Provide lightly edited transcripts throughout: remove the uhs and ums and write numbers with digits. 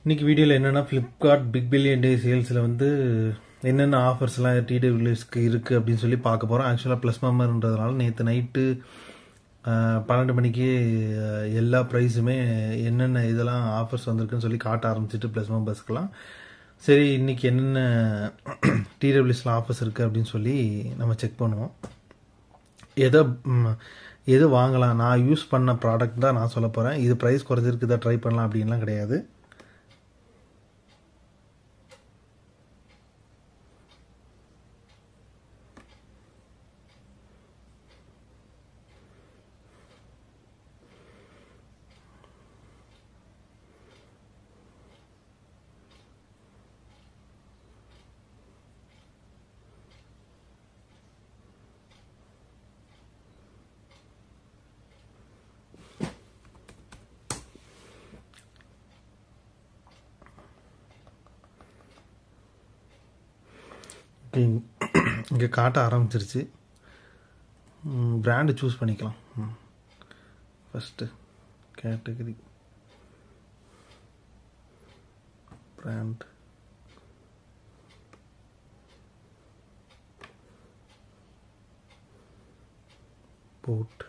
இன்னைக்கு வீடியோவில் என்னென்னா ஃப்ளிப்கார்ட் பிக் பில்லியன் டே சேல்ஸில் வந்து என்னென்ன ஆஃபர்ஸ்லாம் டிடபிள்யூஎஸ்க்கு இருக்குது அப்படின்னு சொல்லி பார்க்க போகிறோம். ஆக்சுவலாக ப்ளஸ் மெம்பர்ன்றதுனால நேற்று நைட்டு 12 மணிக்கு எல்லா ப்ரைஸுமே என்னென்ன இதெல்லாம் ஆஃபர்ஸ் வந்திருக்குன்னு சொல்லி காட்ட ஆரம்பிச்சிட்டு ப்ளஸ் மெம்பர்ஸ்க்கெலாம் சரி இன்றைக்கி என்னென்ன டிடபிள்யூஎஸில் ஆஃபர்ஸ் இருக்குது அப்படின்னு சொல்லி நம்ம செக் பண்ணுவோம். எது வாங்கலாம், நான் யூஸ் பண்ண ப்ராடக்ட் தான் நான் சொல்ல போகிறேன். இது ப்ரைஸ் குறைஞ்சிருக்கு, இதை ட்ரை பண்ணலாம் அப்படின்லாம் கிடையாது. இங்கே காட்ட ஆரம்பிச்சிருச்சு. பிராண்டு சூஸ் பண்ணிக்கலாம். ஃபஸ்ட்டு கேட்டகரி பிராண்ட், போட்,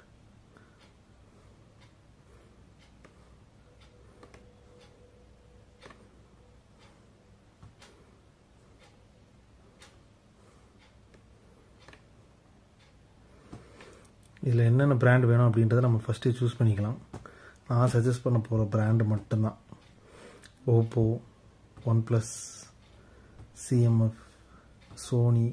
இதில் என்னென்ன பிராண்ட் வேணும் அப்படின்றத நம்ம ஃபஸ்ட்டு சூஸ் பண்ணிக்கலாம். நான் சஜஸ்ட் பண்ண போகிற பிராண்டு மட்டும்தான் Oppo, OnePlus, CMF, Sony,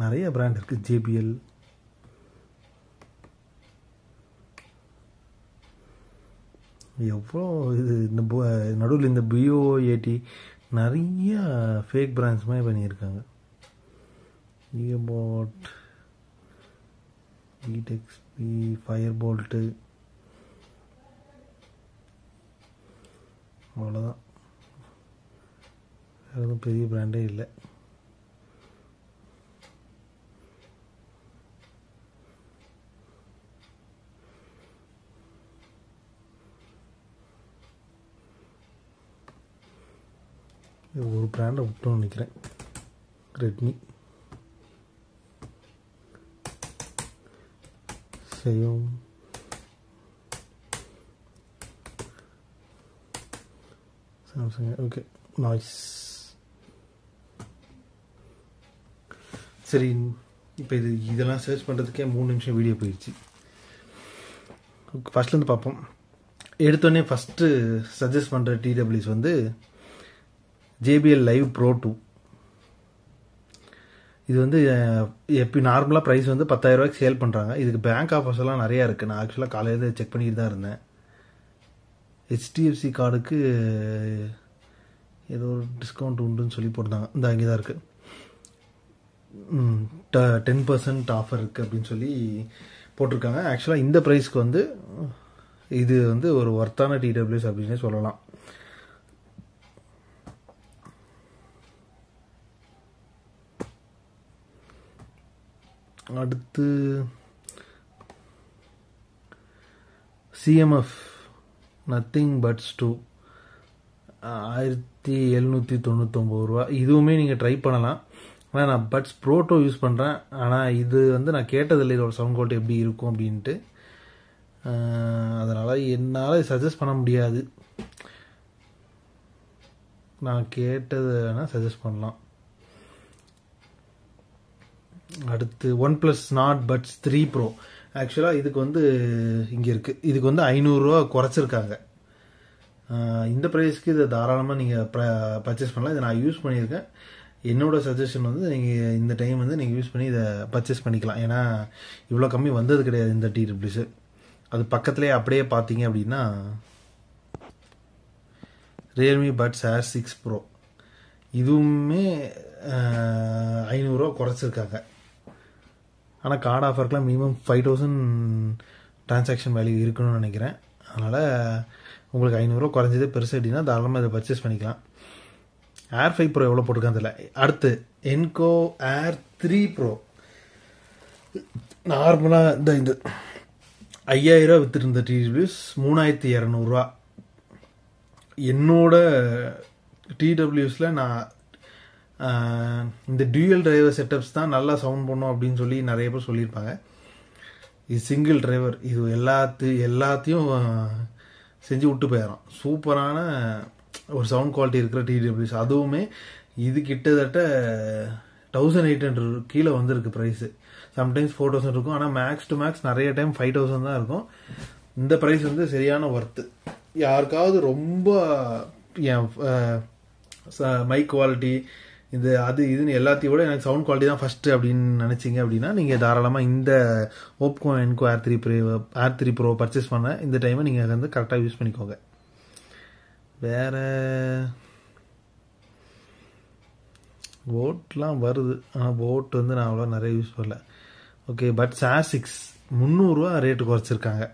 நிறைய பிராண்ட் இருக்குது, ஜேபிஎல், எவ்வளோ இது இந்த நடுவில் இந்த பிஓஏடி நிறைய ஃபேக் பிராண்ட்ஸுமே பண்ணியிருக்காங்க. இயர்பாட், ஈடெக்ஸ்பி, ஃபயர் போல்ட்டு, அவ்வளோதான். எதுவும் பெரிய பிராண்டே இல்லை. ஒரு பிராண்டை விட்டோன்னு நினைக்கிறேன், Redmi, Xiaomi, Samsung. Okay, noise. சரி, இப்போ இதெல்லாம் சர்ச் பண்ணுறதுக்கே 3 நிமிஷம் வீடியோ போயிடுச்சு. ஃபஸ்ட்லேருந்து பார்ப்போம். எடுத்தோடனே ஃபஸ்ட்டு சஜஸ்ட் பண்ணுற டிடபிள்யூஎஸ் வந்து JBL Live Pro 2. இது வந்து எப்போ நார்மலாக ப்ரைஸ் வந்து 10,000 ரூபாய்க்கு சேல் பண்ணுறாங்க. இதுக்கு பேங்க் ஆஃபர்ஸ் எல்லாம் நிறையா இருக்குது. நான் ஆக்சுவலாக காலையில் செக் பண்ணிட்டு தான் இருந்தேன். HDFC கார்டுக்கு ஏதோ ஒரு டிஸ்கவுண்ட் உண்டுன்னு சொல்லி போட்டாங்க. இந்த அங்கே தான் இருக்குது, 10% ஆஃபர் இருக்குது அப்படின்னு சொல்லி போட்டிருக்காங்க. ஆக்சுவலாக இந்த ப்ரைஸ்க்கு வந்து இது வந்து ஒரு ஒர்த்தான டிடபிள்யூஎஸ் அப்படின்னே சொல்லலாம். அடுத்து சிஎம்எஃப் நத்திங் பட்ஸ் 2, 1799 ரூபா. இதுவுமே நீங்கள் ட்ரை பண்ணலாம். ஆனால் நான் பட்ஸ் ப்ரோ 2 யூஸ் பண்ணுறேன். ஆனால் இது வந்து நான் கேட்டதில்லை இதோட சவுண்ட் குவாலிட்டி எப்படி இருக்கும் அப்படின்ட்டு. அதனால் என்னால் சஜஸ்ட் பண்ண முடியாது. நான் கேட்டது வேணால் சஜஸ்ட் பண்ணலாம். அடுத்து one plus not puts 3 bro. ஆக்சுவலாக இதுக்கு வந்து இங்கே இருக்குது, இதுக்கு வந்து 500 ரூபா குறைச்சிருக்காங்க. இந்த ப்ரைஸ்க்கு இதை தாராளமாக நீங்கள் பர்ச்சேஸ் பண்ணலாம். இதை நான் யூஸ் பண்ணியிருக்கேன். என்னோடய சஜஷன் வந்து நீங்கள் இந்த டைம் வந்து நீங்கள் யூஸ் பண்ணி இதை பர்ச்சேஸ் பண்ணிக்கலாம். ஏன்னா இவ்வளோ கம்மி வந்தது கிடையாது இந்த டிடபிள்யூஎஸ். அது பக்கத்துலேயே அப்படியே பார்த்தீங்க அப்படின்னா ரியல்மி பட்ஸ் Air 6 ப்ரோ, இதுவுமே 500 ரூபா குறைச்சிருக்காங்க. ஆனால் கார்டு ஆஃபருக்குலாம் மினிமம் 5,000 டிரான்சாக்ஷன் வேல்யூ இருக்கணும்னு நினைக்கிறேன். அதனால் உங்களுக்கு 500 குறைஞ்சதே பெருசு அப்படின்னா தாராளமாக இதை பர்ச்சேஸ் பண்ணிக்கலாம். ஏர் 5 ப்ரோ எவ்வளோ போட்டிருக்கான்னு தெரியல. அடுத்து என்கோ ஏர் 3 ப்ரோ நார்மலாக இந்த 5000 வித்துட்டு இருந்த டிடபிள்யூஸ் 3200. என்னோட டிடபிள்யூஸில் நான் இந்த டியூயல் டிரைவர் செட்டப்ஸ் தான் நல்லா சவுண்ட் பண்ணும் அப்படின்னு சொல்லி நிறைய பேர் சொல்லியிருப்பாங்க. இது சிங்கிள் டிரைவர், இது எல்லாத்தையும் செஞ்சு விட்டு போயிடும். சூப்பரான ஒரு சவுண்ட் குவாலிட்டி இருக்கிற டிடபிள்யூஸ். அதுவுமே இது கிட்டத்தட்ட 1800 கீழே வந்திருக்கு ப்ரைஸு. சம்டைம்ஸ் 4000 இருக்கும், ஆனால் மேக்ஸ் டு மேக்ஸ் நிறைய டைம் 5000 தான் இருக்கும். இந்த ப்ரைஸ் வந்து சரியான ஒர்த்து. யாருக்காவது ரொம்ப மைக் குவாலிட்டி இதுன்னு எல்லாத்தையும் விட எனக்கு சவுண்ட் குவாலிட்டி தான் ஃபஸ்ட்டு அப்படின்னு நினச்சிங்க அப்படின்னா நீங்கள் தாராளமாக இந்த ஓப்கோ என்கோ ஏர் 3 ப்ரோ பர்ச்சேஸ் பண்ண இந்த டைமை நீங்கள் வந்து கரெக்டாக யூஸ் பண்ணிக்கோங்க. வேறு போட்லாம் வருது, ஆனால் போட் வந்து நான் அவ்வளோ நிறைய யூஸ் பண்ணல. ஓகே, பட்ஸ் ஏர் 6 300 ரேட்டு குறைச்சிருக்காங்க.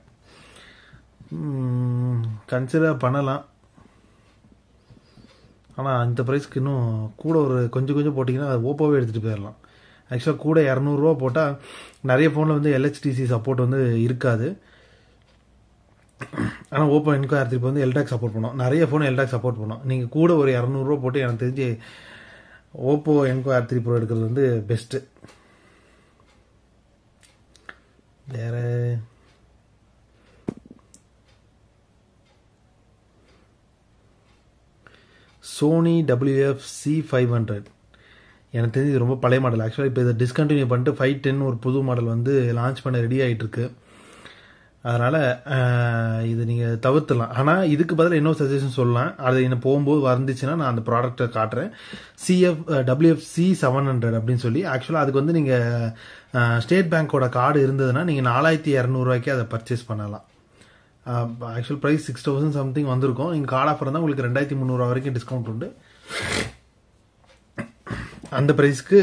கன்சிடர் பண்ணலாம், ஆனால் இந்த ப்ரைஸ்க்கு இன்னும் கூட ஒரு கொஞ்சம் போட்டிங்கன்னா அது ஓப்போவே எடுத்துகிட்டு போயிடலாம். ஆக்சுவலாக கூட 200 போட்டால் நிறைய ஃபோனில் வந்து LHTC சப்போர்ட் வந்து இருக்காது. ஆனால் ஓப்போ என்கோ ஏர் 3 வந்து எல்டாக் சப்போர்ட் பண்ணோம், நிறைய ஃபோன் எல்டாக் சப்போர்ட் பண்ணோம். நீங்கள் கூட ஒரு 200 போட்டு எனக்கு தெரிஞ்சு ஓப்போ என்கோ ஏர் 3 ப்ரோ எடுக்கிறது வந்து பெஸ்ட்டு. வேறு சோனி WF-C500 எனக்கு தெரிஞ்சு இது ரொம்ப பழைய மாடல். ஆக்சுவலாக இப்போ இதை டிஸ்கண்டினியூ பண்ணிட்டு 510 ஒரு புது மாடல் வந்து லான்ச் பண்ண ரெடி ஆகிட்டுருக்கு. அதனால் இது நீங்கள் தவிர்த்துலாம். ஆனால் இதுக்கு பதில் இன்னொரு சஜஷன் சொல்லலாம், அது என்ன போகும்போது வந்துச்சுன்னா நான் அந்த ப்ராடக்ட்டை காட்டுறேன். WF-C700 அப்படின்னு சொல்லி. ஆக்சுவலாக அதுக்கு வந்து நீங்கள் ஸ்டேட் பேங்க்கோட கார்டு இருந்ததுன்னா நீங்கள் 4200 அதை பர்ச்சேஸ் பண்ணலாம். ஆக்சுவல் ப்ரைஸ் 6000 சம்திங் வந்திருக்கும். நீங்கள் கார்டு ஆஃபர் தான் உங்களுக்கு 2300 வரைக்கும் டிஸ்கவுண்ட் உண்டு. அந்த ப்ரைஸ்க்கு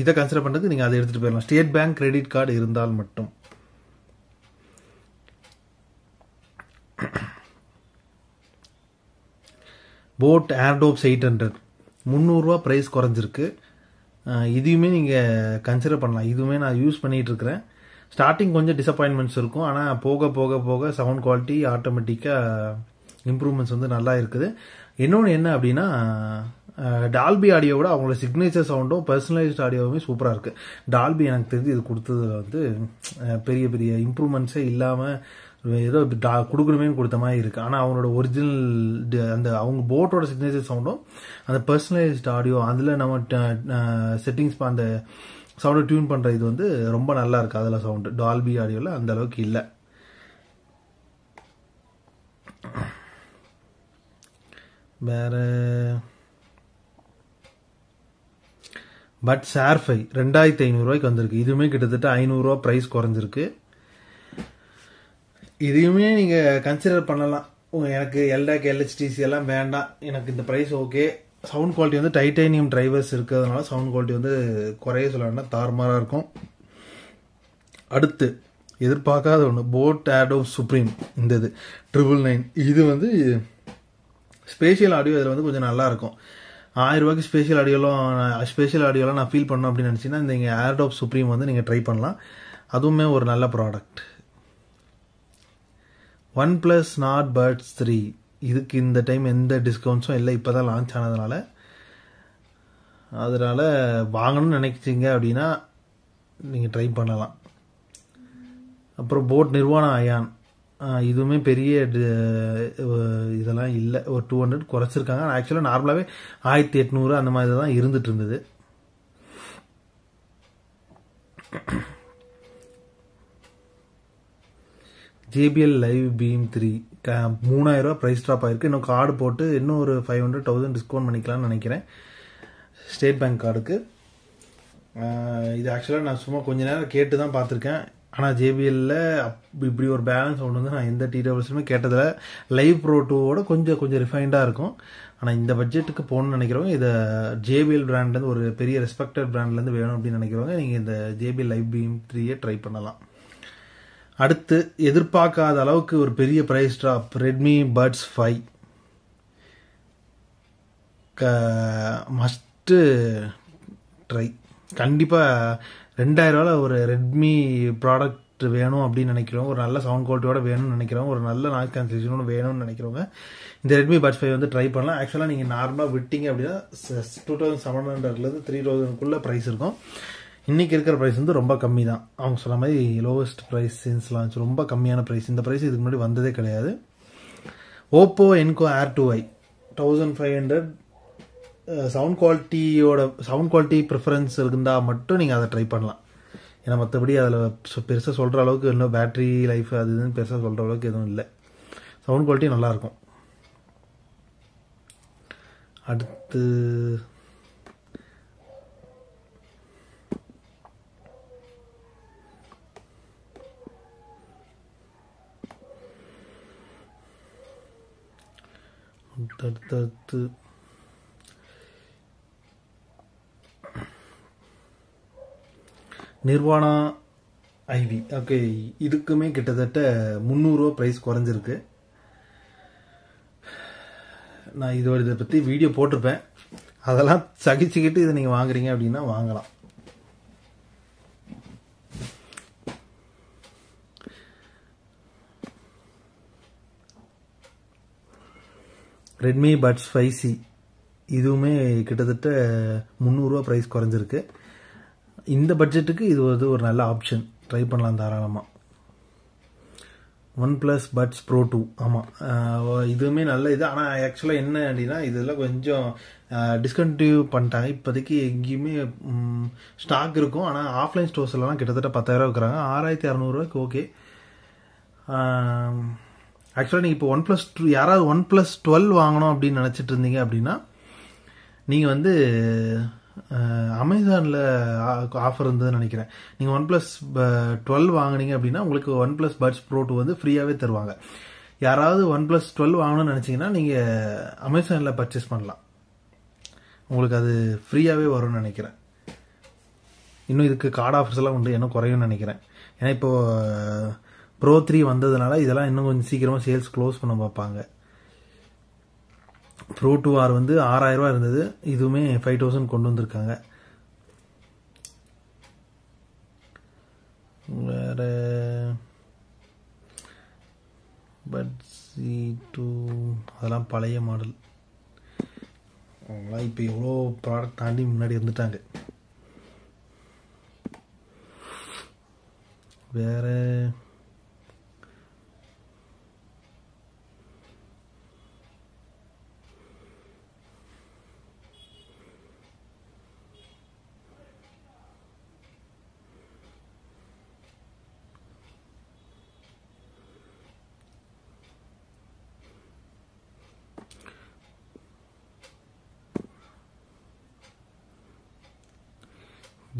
இதை கன்சிடர் பண்ணுறது நீங்கள் அதை எடுத்துகிட்டு போயிடலாம், ஸ்டேட் பேங்க் கிரெடிட் கார்டு இருந்தால் மட்டும். போட் ஏர்டோப்ஸ் 800 300 ப்ரைஸ் குறைஞ்சிருக்கு. இதையுமே நீங்கள் கன்சிடர் பண்ணலாம். இதுவுமே நான் யூஸ் பண்ணிகிட்டு இருக்கிறேன். ஸ்டார்டிங் கொஞ்சம் டிசப்பாயின்மெண்ட்ஸ் இருக்கும், ஆனால் போக போக போக சவுண்ட் குவாலிட்டி ஆட்டோமேட்டிக்காக இம்ப்ரூவ்மெண்ட்ஸ் வந்து நல்லா இருக்குது. இன்னொன்று என்ன அப்படின்னா, டால்பி ஆடியோவோட அவங்களோட சிக்னேச்சர் சவுண்டும் பர்சனலைஸ்ட் ஆடியோவுமே சூப்பராக இருக்குது. டால்பி எனக்கு தெரிஞ்சு இது கொடுத்ததில் வந்து பெரிய பெரிய இம்ப்ரூவ்மெண்ட்ஸே இல்லாமல் ஏதோ கொடுக்கணுமேனு கொடுத்த மாதிரி இருக்குது. ஆனால் அவங்களோட ஒரிஜினல் அந்த அவங்க போட்டோட சிக்னேச்சர் சவுண்டும் அந்த பர்சனலைஸ்ட் ஆடியோ அதில் நம்ம செட்டிங்ஸ் அந்த சவுண்டை டியூன் பண்ணுற இது வந்து ரொம்ப நல்லா இருக்குது. அதில் சவுண்டு டால்பி ஆடியோவில் அந்த அளவுக்கு இல்லை. வேறு பட்ஸ் ஏர் 5 2500 வந்திருக்கு. இதுவுமே கிட்டத்தட்ட 500 ப்ரைஸ் குறைஞ்சிருக்கு. இதையுமே நீங்கள் கன்சிடர் பண்ணலாம். எனக்கு எல்டாக் LHTC எல்லாம் வேண்டாம், எனக்கு இந்த ப்ரைஸ் ஓகே. சவுண்ட் குவாலிட்டி வந்து டைட்டானியம் டிரைவர்ஸ் இருக்கிறதுனால சவுண்ட் குவாலிட்டி வந்து குறைய சொல்ல வேண்டாம், தாறுமாறாக இருக்கும். அடுத்து எதிர்பார்க்காத ஒன்று, போட் ஏர்டோப்ஸ் சுப்ரீம். இந்த இது 999 இது வந்து ஸ்பேஷியல் ஆடியோ இதில் வந்து கொஞ்சம் நல்லாயிருக்கும். 1000 ஸ்பேஷியல் ஆடியோலாம் நான் ஃபீல் பண்ணணும் அப்படின்னு நினச்சிங்கன்னா இந்த ஏர்டோப்ஸ் சுப்ரீம் வந்து நீங்கள் ட்ரை பண்ணலாம். அதுவுமே ஒரு நல்ல ப்ராடக்ட். OnePlus Nord Buds 3 இதுக்கு இந்த டைம் எந்த டிஸ்கவுண்ட்ஸும் இல்லை, இப்போ தான் லான்ச் ஆனதுனால. அதனால் வாங்கணும்னு நினைச்சிங்க அப்படின்னா நீங்கள் ட்ரை பண்ணலாம். அப்புறம் போட் நிர்வாணா அயான், இதுவுமே பெரிய இதெல்லாம் இல்லை, ஒரு 200 குறைச்சிருக்காங்க. ஆக்சுவலாக நார்மலாகவே 1800 அந்த மாதிரி தான் இருந்துட்டு இருந்தது. JBL Live Beam 3 3000 price drop ஆயிருக்கு. இன்னும் கார்டு போட்டு இன்னும் ஒரு 500,000 டிஸ்கவுண்ட் பண்ணிக்கலாம்னு நினைக்கிறேன் ஸ்டேட் பேங்க் கார்டுக்கு. இது ஆக்சுவலாக நான் சும்மா கொஞ்ச நேரம் கேட்டு தான் பார்த்துருக்கேன். ஆனால் JBLல இப்படி ஒரு பேலன்ஸ் ஒன்று வந்து நான் எந்த டிடபிள்யூஸுமே கேட்டதில். லைவ் ப்ரோ 2வோட கொஞ்சம் ரிஃபைண்டாக இருக்கும். ஆனால் இந்த பட்ஜெட்டுக்கு போகணும்னு நினைக்கிறவங்க இதை JBL பிராண்ட்லேருந்து ஒரு பெரிய ரெஸ்பெக்டட் பிராண்ட்லேருந்து வேணும் அப்படின்னு நினைக்கிறவங்க நீங்கள் இந்த JBL Live Beam 3 ட்ரை பண்ணலாம். அடுத்து எதிர்பார்க்காத அளவுக்கு ஒரு பெரிய price drop, Redmi Buds 5. Must try. கண்டிப்பாக 2000 ஒரு ரெட்மி ப்ராடக்ட் வேணும் அப்படின்னு நினைக்கிறோம், ஒரு நல்ல சவுண்ட் குவாலிட்டியோட வேணும்னு நினைக்கிறோம், ஒரு நல்ல நாய்ஸ் கேன்சலேஷனோட வேணும்னு நினைக்கிறவங்க இந்த ரெட்மி பட்ஸ் 5 வந்து ட்ரை பண்ணலாம். ஆக்சுவலாக நீங்கள் நார்மலாக விட்டீங்க அப்படின்னா 2700 3000 ப்ரைஸ் இருக்கும். இன்றைக்கி இருக்கிற ப்ரைஸ் வந்து ரொம்ப கம்மி தான். அவங்க சொன்ன மாதிரி லோவஸ்ட் ப்ரைஸ் சின்ஸ் லான்ச், ரொம்ப கம்மியான ப்ரைஸ். இந்த ப்ரைஸ் இதுக்கு முன்னாடி வந்ததே கிடையாது. ஓப்போ என்கோ ஏர் 2i 1500. சவுண்ட் குவாலிட்டி ப்ரிஃபரன்ஸ் இருந்தால் மட்டும் நீங்கள் அதை ட்ரை பண்ணலாம். ஏன்னா மற்றபடி அதில் பெருசாக சொல்கிற அளவுக்கு இன்னும் பேட்ரி லைஃப் அது இதுன்னு பெருசாக சொல்கிற அளவுக்கு எதுவும் இல்லை. சவுண்ட் குவாலிட்டி நல்லாயிருக்கும். அடுத்து நிர்வாணா ஐவி. ஓகே, இதுக்குமே கிட்டத்தட்ட 300 ப்ரைஸ் குறைஞ்சிருக்கு. நான் இதை பற்றி வீடியோ போட்டிருப்பேன். அதெல்லாம் சகிச்சுக்கிட்டு இதை நீங்கள் வாங்குறீங்க அப்படின்னா வாங்கலாம். ரெட்மி பட்ஸ் 5C இதுவுமே கிட்டத்தட்ட 300 ப்ரைஸ் குறைஞ்சிருக்கு. இந்த பட்ஜெட்டுக்கு இது வந்து ஒரு நல்ல ஆப்ஷன், ட்ரை பண்ணலாம் தாராளமாக. OnePlus Buds Pro 2, ஆமாம், இதுவுமே நல்ல இது. ஆனால் ஆக்சுவலாக என்ன அப்படின்னா இதெல்லாம் கொஞ்சம் டிஸ்கண்டினியூ பண்ணிட்டாங்க. இப்போதைக்கு எங்கேயுமே ஸ்டாக் இருக்கும், ஆனால் ஆஃப்லைன் ஸ்டோர்ஸ்லாம் கிட்டத்தட்ட 10,000 வைக்கிறாங்க. 6600 ஓகே. ஆக்சுவலாக நீங்கள் இப்போ OnePlus 2 யாராவது OnePlus 12 வாங்கணும் அப்படின்னு நினச்சிட்டு இருந்தீங்க அப்படின்னா நீங்கள் வந்து அமேசானில் ஆஃபர் இருந்ததுன்னு நினைக்கிறேன். நீங்கள் OnePlus 12 வாங்கினீங்க அப்படின்னா உங்களுக்கு OnePlus Buds Pro 2 வந்து ஃப்ரீயாகவே தருவாங்க. யாராவது OnePlus 12 வாங்கணும்னு நினச்சிங்கன்னா நீங்கள் அமேசானில் பர்ச்சேஸ் பண்ணலாம், உங்களுக்கு அது ஃப்ரீயாகவே வரும்னு நினைக்கிறேன். இன்னும் இதுக்கு கார்டு ஆஃபர்ஸ் எல்லாம் உண்டு, இன்னும் குறையும்னு நினைக்கிறேன். ஏன்னா இப்போது Pro 3 வந்ததுனால இதெல்லாம் இன்னும் கொஞ்சம் சீக்கிரமாக சேல்ஸ் க்ளோஸ் பண்ண பார்ப்பாங்க. Pro 2R வந்து 6000 இருந்தது, இதுவுமே 5000 கொண்டு வந்திருக்காங்க. வேற Buds C2 அதெல்லாம் பழைய மாடல். அவங்களாம் இப்போ எவ்வளோ ப்ராடக்ட் தாண்டி முன்னாடி வந்துட்டாங்க. வேற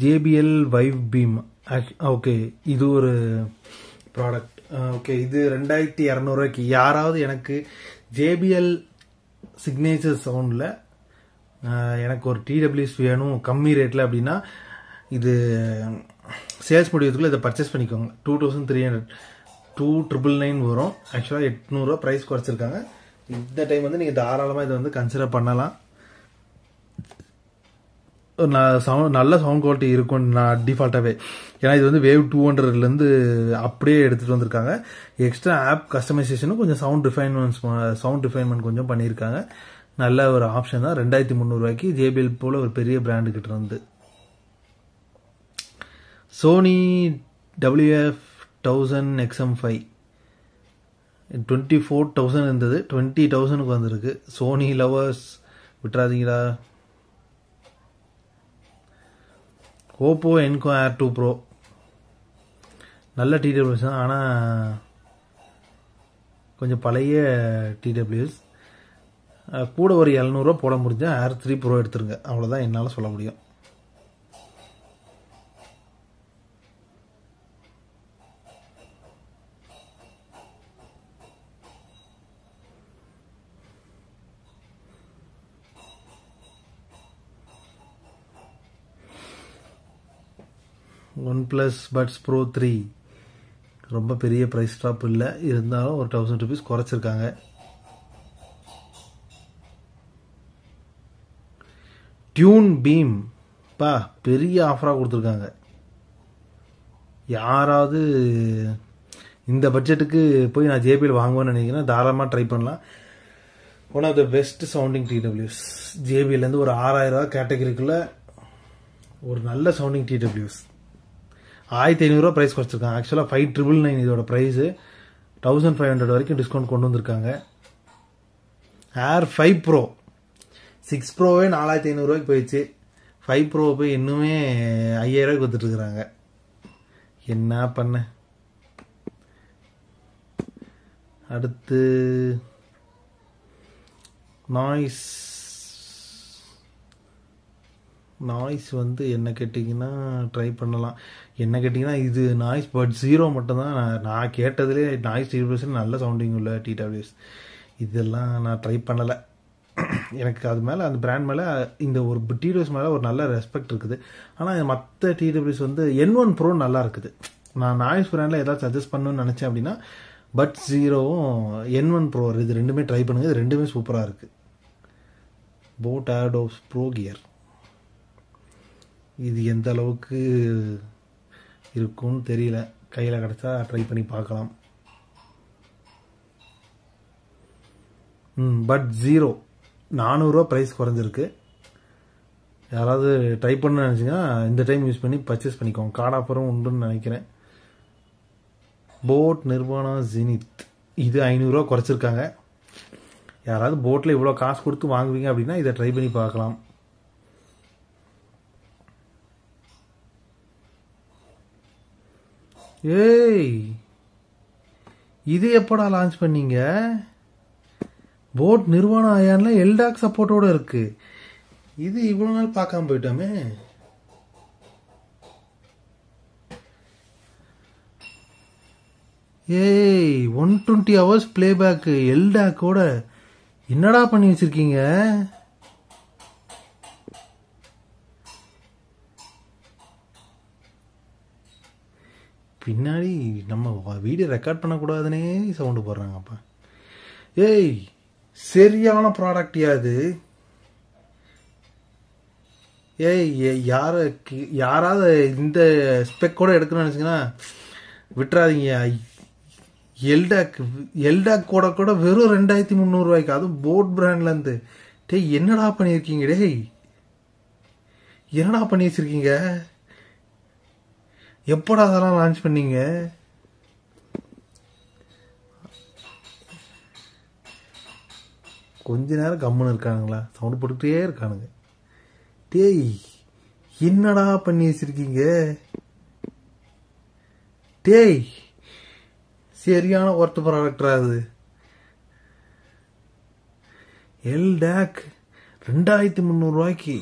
JBL Vive Beam. ஓகே, இது ஒரு ப்ராடக்ட். ஓகே, இது 2200 யாராவது எனக்கு JBL சிக்னேச்சர் சவுண்டில் எனக்கு ஒரு TWS வேணும் கம்மி ரேட்டில் அப்படின்னா இது சேல்ஸ் முடியறதுக்குள்ள இதை பர்ச்சேஸ் பண்ணிக்கோங்க. 2300 2999 வரும். ஆக்சுவலாக 800 ப்ரைஸ் குறைச்சிருக்காங்க. இந்த டைம் வந்து நீங்கள் தாராளமாக இதை வந்து கன்சிடர் பண்ணலாம். நல்ல சவுண்ட் குவாலிட்டி இருக்கும் நான் டிஃபால்ட்டாகவே. ஏன்னா இது வந்து வேவ் 200லேருந்து அப்படியே எடுத்துகிட்டு வந்திருக்காங்க. எக்ஸ்ட்ரா ஆப் கஸ்டமைசேஷனும் கொஞ்சம் சவுண்ட் ரிஃபைன்மெண்ட் கொஞ்சம் பண்ணியிருக்காங்க. நல்ல ஒரு ஆப்ஷன் தான். 2300 JBL போல் ஒரு பெரிய பிராண்டுக்கிட்ட இருந்து. சோனி WF-1000 XM5 24,000 இருந்தது, 20,000 வந்திருக்கு. Sony lovers விட்டுறாதீங்களா. ஓப்போ என்கோ ஏர் 2 ப்ரோ நல்ல TWS தான், ஆனால் கொஞ்சம் பழைய TWS. கூட ஒரு 700 போட முடிஞ்சா ஏர் 3 ப்ரோ எடுத்துருங்க, அவ்வளோதான் என்னால் சொல்ல முடியும். OnePlus Buds Pro 3 ரொம்ப பெரிய ப்ரைஸ் ட்ராப் இல்லை, இருந்தாலும் ஒரு 1000 rupees குறைச்சிருக்காங்க. டியூன் பீம் பா பெரிய ஆஃபராக கொடுத்துருக்காங்க. யாராவது இந்த பட்ஜெட்டுக்கு போய் நான் ஜேபிஎல் வாங்குவேன்னு நினைக்கிறேன், தாராளமாக ட்ரை பண்ணலாம். One of the best sounding TWS. ஜேபிஎல்லேருந்து ஒரு 6000 ரூபா கேட்டகரிக்குள்ள ஒரு நல்ல சவுண்டிங் டிடபிள்யூஸ். 1500 ரூபா ப்ரைஸ் குறைச்சிருக்காங்க. ஆக்சுவலாக 5999 இதோட ப்ரைஸு. 1500 வரைக்கும் டிஸ்கவுண்ட் கொண்டு வந்திருக்காங்க. ஏர் 5 ப்ரோ 6 ப்ரோவே 4500 ரூபாய்க்கு போயிடுச்சு. 5 ப்ரோ போய் இன்னுமே 5000 ரூபாய்க்கு கொடுத்துட்டு இருக்கிறாங்க. என்ன பண்ண. அடுத்து நாய்ஸ் வந்து என்ன கேட்டிங்கன்னா ட்ரை பண்ணலாம். என்ன கேட்டிங்கன்னா இது நாய்ஸ் பட் 0 மட்டும்தான் நான் கேட்டதுலேயே நாய்ஸ் டிடபிள்யூஸ் நல்ல சவுண்டிங் உள்ள டிடபிள்யூஸ். இதெல்லாம் நான் ட்ரை பண்ணலை. எனக்கு அது மேலே அந்த பிராண்ட் மேலே இந்த ஒரு டிடபிள்யூஸ் மேலே ஒரு நல்ல ரெஸ்பெக்ட் இருக்குது. ஆனால் மற்ற டிடபிள்யூஸ் வந்து N1 ப்ரோ நல்லா இருக்குது. நான் நாய்ஸ் பிராண்டில் ஏதாவது சஜஸ்ட் பண்ணணும்னு நினச்சேன் அப்படின்னா பட் 0வும் N1 ப்ரோ இது ரெண்டுமே ட்ரை பண்ணுங்கள். இது ரெண்டுமே சூப்பராக இருக்குது. போட் ஆடோஸ் ப்ரோ கியர் இது எந்த அளவுக்கு இருக்கும்னு தெரியல. கையில் கிடச்சா ட்ரை பண்ணி பார்க்கலாம். பட் 0 400 ரூபா ப்ரைஸ் குறைஞ்சிருக்கு. யாராவது ட்ரை பண்ண நினச்சிங்கன்னா இந்த டைம் யூஸ் பண்ணி பர்ச்சேஸ் பண்ணிக்கோங்க. கார்டு ஆஃபரும் உண்டுன்னு நினைக்கிறேன். போட் நிர்வாணா ஜெனித் இது 500 ரூபா குறைச்சிருக்காங்க. யாராவது போட்டில் இவ்வளோ காசு கொடுத்து வாங்குவீங்க அப்படின்னா இதை ட்ரை பண்ணி பார்க்கலாம். ஏய் இது எப்படா லான்ச் பண்ணீங்க? போட் நிர்வாணா அயான்ல எல்டாக் சப்போர்ட்டோட இருக்கு. இது இவ்வளோ நாள் பார்க்காம போயிட்டோமே. ஏய் 120 hours பிளேபேக் எல்டாக்கோட என்னடா பண்ணி வச்சிருக்கீங்க? பின்னாடி நம்ம வீடியோ ரெக்கார்ட் பண்ணக்கூடாதுன்னே சவுண்டு போடுறாங்கப்பா. ஏய் சரியான ப்ராடக்ட் அது. ஏய் யாராவது இந்த ஸ்பெக்கோட எடுக்கணும்னு நினச்சிங்கன்னா விட்டுறாதீங்க. எல்டாக் கூட வெறும் 2300 ரூபாய்க்கு, அதுவும் போட் பிராண்ட்லேருந்து. டேய் என்னடா பண்ணியிருக்கீங்க? டேய் என்னடா பண்ணி வச்சிருக்கீங்க? எப்படா அதெல்லாம் லான்ச் பண்ணீங்க? கொஞ்ச நேரம் கம்முன்னு இருக்கானுங்களா? சவுண்ட் போட்டுக்கிட்டே இருக்கானுங்க. டேய் என்னடா பண்ணி வச்சிருக்கீங்க? டேய் சரியான ஒர்த் ப்ராடக்டா அது. எல்டாக் 2300 ரூபாய்க்கு.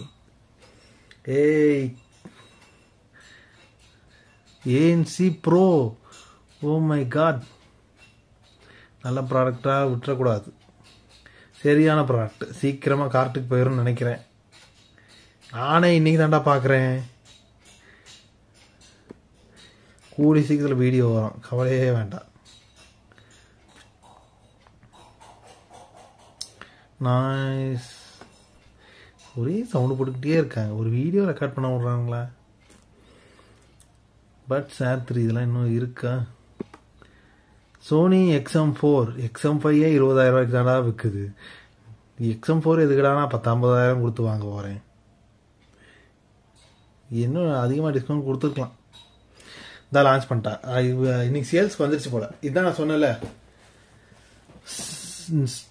ஏய் ANC bro oh my God, நல்ல ப்ராடக்டா விட்டுறக்கூடாது. சரியான ப்ராடக்ட். சீக்கிரமாக கார்ட்டுக்கு போயிடும்னு நினைக்கிறேன். நானே இன்னைக்கு தாண்டா பார்க்குறேன். கூடி சீக்கிரத்தில் வீடியோ வரும், கவலையே வேண்டாம். நாய்ஸ் ஒரே சவுண்டு போட்டுக்கிட்டே இருக்காங்க. ஒரு வீடியோ ரெக்கார்ட் பண்ண விட்றாங்களா? பட்ஸ் Air 3 இதெல்லாம் இன்னும் இருக்கா? சோனி XM4 XM5 20,000 ரூபாய்க்கு தாண்டா விற்குது. XM4 எதுக்கடா நான் 10,000-50,000 கொடுத்து வாங்க போகிறேன். இன்னும் அதிகமாக டிஸ்கவுண்ட் கொடுத்துருக்கலாம். இதான் லான்ச் பண்ணிட்டேன். இன்னைக்கு சேல்ஸ்க்கு வந்துருச்சு போல. இதுதான் நான் சொன்னல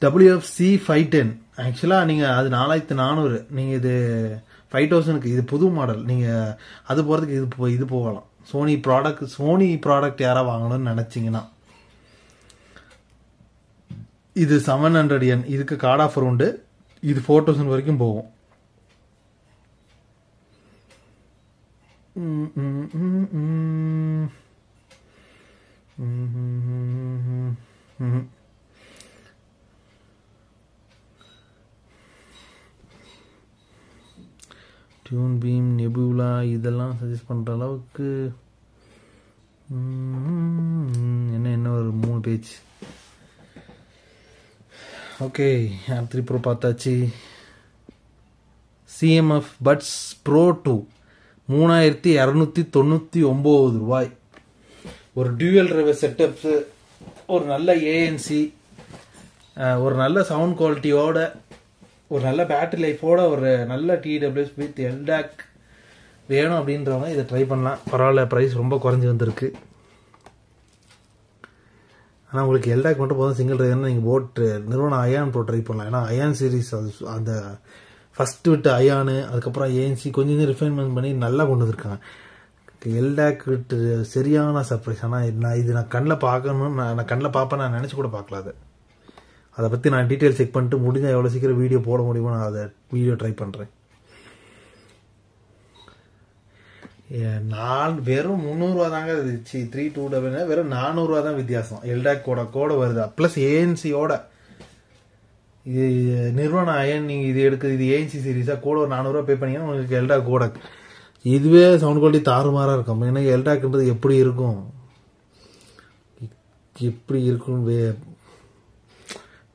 WFC 510. ஆக்சுவலாக நீங்கள் அது 4400. நீங்கள் இது 5000க்கு இது புது மாடல். நீங்கள் அது போகிறதுக்கு இது போகலாம். சோனி ப்ராடக்ட் யாராவது வாங்கணும்னு நினச்சிங்கன்னா இது 700 yen. இதுக்கு கார்டு ஆஃபர் உண்டு. இது 4000 வரைக்கும் போகும். டியூன் பீம் நெபுலா இதெல்லாம் சஜஸ்ட் பண்ணுற அளவுக்கு என்ன ஒரு 3 பேஜ். ஓகே Air 3 Pro பார்த்தாச்சு. CMF பட்ஸ் ப்ரோ 2 3299 ரூபாய். ஒரு டியூயல் ரிவர்ஸ் செட்டப்ஸு, ஒரு நல்ல ஏஎன்சி, ஒரு நல்ல சவுண்ட் குவாலிட்டியோட, ஒரு நல்ல பேட்டரி லைஃபோட, ஒரு நல்ல டிடபிள்யூஎஸ் வித் எல்டாக் வேணும் அப்படின்றவங்க இதை ட்ரை பண்ணலாம். பரவாயில்ல, ப்ரைஸ் ரொம்ப குறைஞ்சி வந்திருக்கு. ஆனால் உங்களுக்கு எல்டாக் மட்டும் போதும் சிங்கிள் ட்ரைவர்னா நீங்கள் போட் நிறுவனம் அயான் ப்ரோ ட்ரை பண்ணலாம். ஏன்னா அயான் சீரிஸ் அது அந்த ஃபஸ்ட்டு விட்டு அயானு, அதுக்கப்புறம் ஏஎன்சி கொஞ்சம் ரிஃபைன்மெண்ட் பண்ணி நல்லா கொண்டு வந்திருக்காங்க. எல்டாக் விட்டு சரியான சர்ப்ரைஸ். ஆனால் நான் கண்ணில் பார்க்கணும்னு நான் கண்ணில் பார்ப்பேன், நான் நினச்சி கூட பார்க்கல. அதை பற்றி நான் டீட்டெயில் செக் பண்ணிட்டு முடிஞ்சால் எவ்வளோ சீக்கிரம் வீடியோ போட முடியுமோ நான் அதை வீடியோ ட்ரை பண்ணுறேன். வெறும் 300 ரூபா தாங்க இருந்துச்சு. 3299 வெறும் 400 ரூபா தான் வித்தியாசம். எல்டாக் கோட வருது, ப்ளஸ் ஏஎன்சியோட. இது நிறுவனம் அயன், நீங்கள் இது எடுக்குது, இது ஏஎன்சி சீரீஸாக கூட ஒரு 400 ரூபா பே பண்ணீங்கன்னா உங்களுக்கு எல்டாக் கோடக். இதுவே சவுண்ட் குவாலிட்டி தாறுமாறாக இருக்கும். ஏன்னா எல்டாக்ன்றது எப்படி இருக்கும்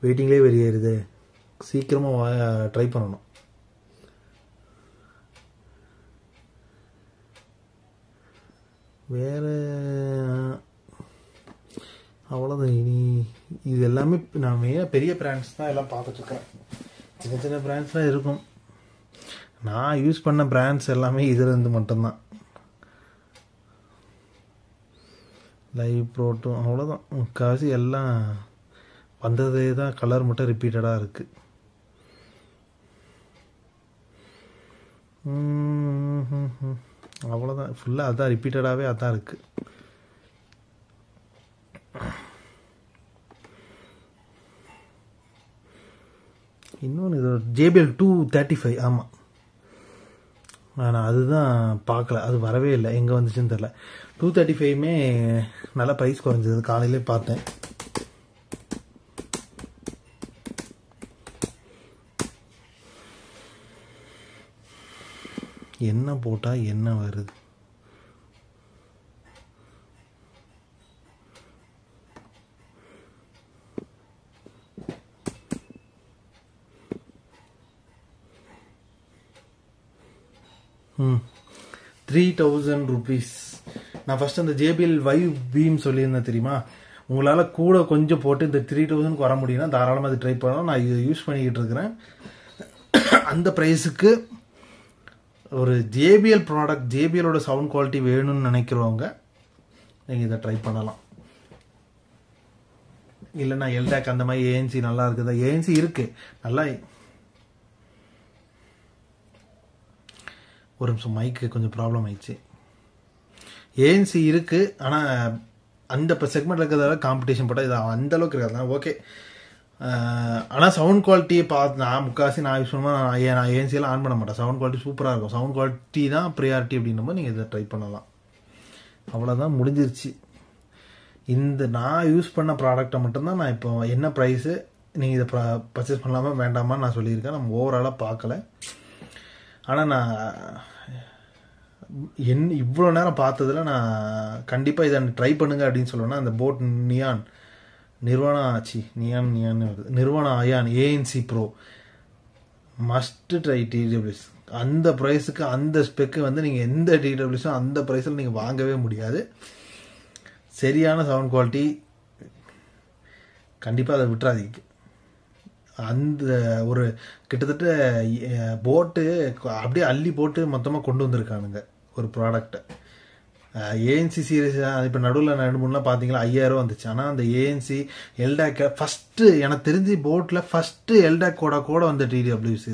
வெயிட்டிங்லேயே வெளியேறுது. சீக்கிரமாக ட்ரை பண்ணணும். வேறு அவ்வளோதான். இனி இது எல்லாமே நான் மெயினாக பெரிய பிராண்ட்ஸ் தான் எல்லாம் பார்த்துட்ருக்கேன். சின்ன சின்ன பிராண்ட்ஸ்லாம் இருக்கும். நான் யூஸ் பண்ண பிராண்ட்ஸ் எல்லாமே இதுலேருந்து மட்டும்தான். லைவ் ப்ரோட்டும் அவ்வளோதான். முக்கால்வாசி எல்லாம் வந்ததே தான், கலர் மட்டும் ரிப்பீட்டடாக இருக்குது. அவ்வளோதான், ஃபுல்லாக அதான் ரிப்பீட்டடாகவே அதான் இருக்குது. இன்னொன்று இது JBL 235. ஆமாம், நான் அதுதான் பார்க்கல, அது வரவே இல்லை, எங்கே வந்துச்சுன்னு தெரில. 235மே நல்லா ப்ரைஸ் குறைஞ்சது, காலையிலே பார்த்தேன். என்ன போட்டால் என்ன வருது? ₹3000. நான் ஃபஸ்ட் அந்த JBL வைவ் பீம் சொல்லியிருந்தேன் தெரியுமா? உங்களால் கூட கொஞ்சம் போட்டு இந்த 3000க்கு வர முடியும்னா தாராளமாக அது ட்ரை பண்ணலாம். நான் இது யூஸ் பண்ணிக்கிட்டு இருக்கிறேன். அந்த ப்ரைஸுக்கு ஒரு JBL ப்ராடக்ட், JBLோட சவுண்ட் குவாலிட்டி வேணும்னு நினைக்கிறவங்க நீங்கள் இதை ட்ரை பண்ணலாம். இல்லைன்னா எல்டாக் அந்த மாதிரி ஏஎன்சி நல்லா இருக்குதா? ஏஎன்சி இருக்குது நல்லா. ஒரு நிமிஷம், மைக்கு கொஞ்சம் ப்ராப்ளம் ஆயிடுச்சு. ஏஎன்சி இருக்குது, ஆனால் அந்த இப்போ செக்மெண்ட்டில் இருக்கிறதால காம்படிஷன் போட்டால் இது அந்தளவுக்கு இருக்காது. ஓகே, ஆனால் சவுண்ட் குவாலிட்டியை பார்த்து நான் முக்கால்வாசி நான் யூஸ் பண்ணுவேன். நான் ஏஎன்சியெல்லாம் ஆன் பண்ண மாட்டேன். சவுண்ட் குவாலிட்டி சூப்பராக இருக்கும். சவுண்ட் குவாலிட்டி தான் ப்ரியாரிட்டி அப்படின்னும் போது நீங்கள் இதை ட்ரை பண்ணலாம். அவ்வளோதான், முடிஞ்சிருச்சு. இந்த நான் யூஸ் பண்ண ப்ராடக்டை மட்டும்தான் நான் இப்போ என்ன ப்ரைஸு, நீங்கள் இதை பர்ச்சேஸ் பண்ணலாமா வேண்டாமான்னு நான் சொல்லியிருக்கேன். நம்ம ஓவராலாக பார்க்கல. ஆனால் நான் இவ்வளோ நேரம் பார்த்ததில் நான் கண்டிப்பாக இதை ட்ரை பண்ணுங்க அப்படின்னு சொல்லுவேன்னா, அந்த போட் நியான் நிறுவன Ion ANC pro must try TWS. அந்த ப்ரைஸுக்கு அந்த ஸ்பெக்கு வந்து நீங்கள் எந்த டிடபிள்யூஸும் அந்த ப்ரைஸில் நீங்கள் வாங்கவே முடியாது. சரியான சவுண்ட் குவாலிட்டி, கண்டிப்பாக அதை விட்டுறாதீங்க. அந்த ஒரு கிட்டத்தட்ட போட்டு அப்படியே அள்ளி போட்டு மொத்தமாக கொண்டு வந்திருக்கானுங்க ஒரு ப்ராடக்டை. ஏஎன்சி சீரீஸ் இப்போ நடுவில் 2-3 பார்த்தீங்களா 5000 வந்துச்சு. ஆனால் அந்த ஏஎன்சி எல்டாக் ஃபஸ்ட்டு எனக்கு தெரிஞ்சு போட்டில் ஃபஸ்ட்டு எல்டாக் கூட வந்த டிடபிள்யூஸ்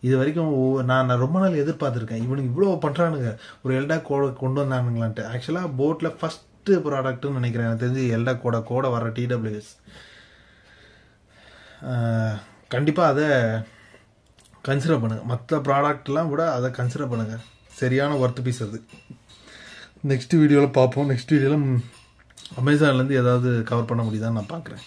இது வரைக்கும் நான் ரொம்ப நாள் எதிர்பார்த்துருக்கேன். இவனுக்கு இவ்வளோ பண்ணுறானுங்க, ஒரு எல்டாக் கொண்டு வந்தானுங்களான்ட்டு. ஆக்சுவலாக போட்டில் ஃபஸ்ட்டு ப்ராடக்ட்டுன்னு நினைக்கிறேன் எனக்கு தெரிஞ்சு எல்டாக் கூட வர டிடபிள்யூஎஸ். கண்டிப்பாக அதை கன்சிடர் பண்ணுங்கள். மற்ற ப்ராடக்ட்லாம் கூட அதை கன்சிடர் பண்ணுங்கள். சரியான ஒர்த் பீஸ் அது. நெக்ஸ்ட் வீடியோவில் பார்ப்போம். நெக்ஸ்ட் வீடியோவில் அமேசான்லேருந்து ஏதாவது கவர் பண்ண முடியுதான்னு நான் பார்க்குறேன்.